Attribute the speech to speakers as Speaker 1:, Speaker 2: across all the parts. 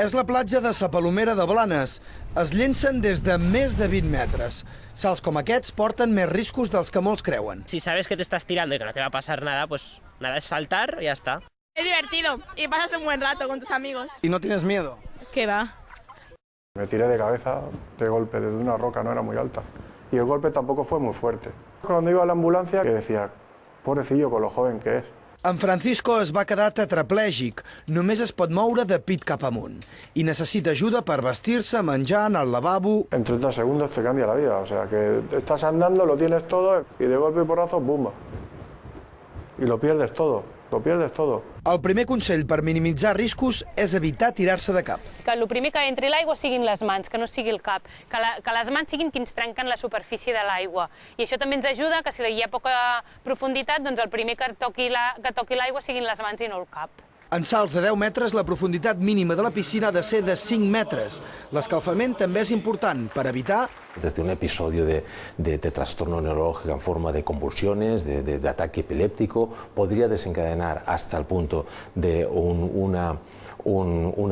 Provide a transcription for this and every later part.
Speaker 1: És la platja de Sa Palomera de Blanes. Es llencen des de més de 20 metres. Salts com aquests porten més riscos dels que molts creuen.
Speaker 2: Si sabes que te estás tirando y que no te va a pasar nada, pues nada, es saltar y ya está.
Speaker 3: Es divertido y pasas un buen rato con tus amigos.
Speaker 1: ¿Y no tienes miedo?
Speaker 3: ¿Qué va?
Speaker 4: Me tiré de cabeza de golpe desde una roca, no era muy alta. Y el golpe tampoco fue muy fuerte. Cuando iba a la ambulancia, decía, pobrecillo con lo joven que es.
Speaker 1: En Francisco es va quedar tetraplègic. Només es pot moure de pit cap amunt. I necessita ajuda per vestir-se, menjar, anar al lavabo.
Speaker 4: En 30 segundos te cambia la vida. O sea, que estás andando, lo tienes todo y de golpe y porrazo, ¡bumba! Y lo pierdes todo. Lo pierdes todo.
Speaker 1: El primer consell per minimitzar riscos és evitar tirar-se de cap.
Speaker 5: Que el primer que entri l'aigua siguin les mans, que no sigui el cap. Que les mans siguin qui ens trenquen la superfície de l'aigua. I això també ens ajuda que si hi ha poca profunditat, doncs el primer que toqui l'aigua siguin les mans i no el cap.
Speaker 1: En salts de 10 metres, la profunditat mínima de la piscina ha de ser de 5 metres. L'escalfament també és important per evitar...
Speaker 6: Desde un episodio de trastorno neurológico en forma de convulsiones, de ataque epiléptico, podría desencadenar hasta el punto de una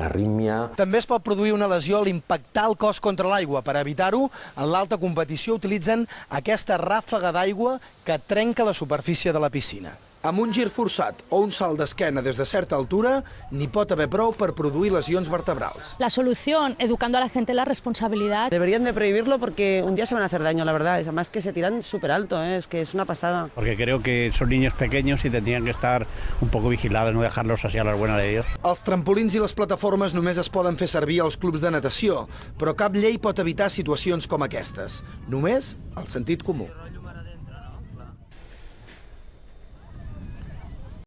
Speaker 6: arritmia.
Speaker 1: També es pot produir una lesió al impactar el cos contra l'aigua. Per evitar-ho, en l'alta competició utilitzen aquesta ràfaga d'aigua que trenca la superfície de la piscina. Amb un gir forçat o un salt d'esquena des de certa altura, n'hi pot haver prou per produir lesions vertebrals.
Speaker 7: La solución, educando a la gente la responsabilidad.
Speaker 8: Deberían de prohibirlo porque un día se van a hacer daño, la verdad. Además que se tiran súper alto, es que es una pasada.
Speaker 9: Porque creo que son niños pequeños y tendrían que estar un poco vigilados, no dejarlos así a la buena de Dios.
Speaker 1: Els trampolins i les plataformes només es poden fer servir als clubs de natació, però cap llei pot evitar situacions com aquestes. Només el sentit comú.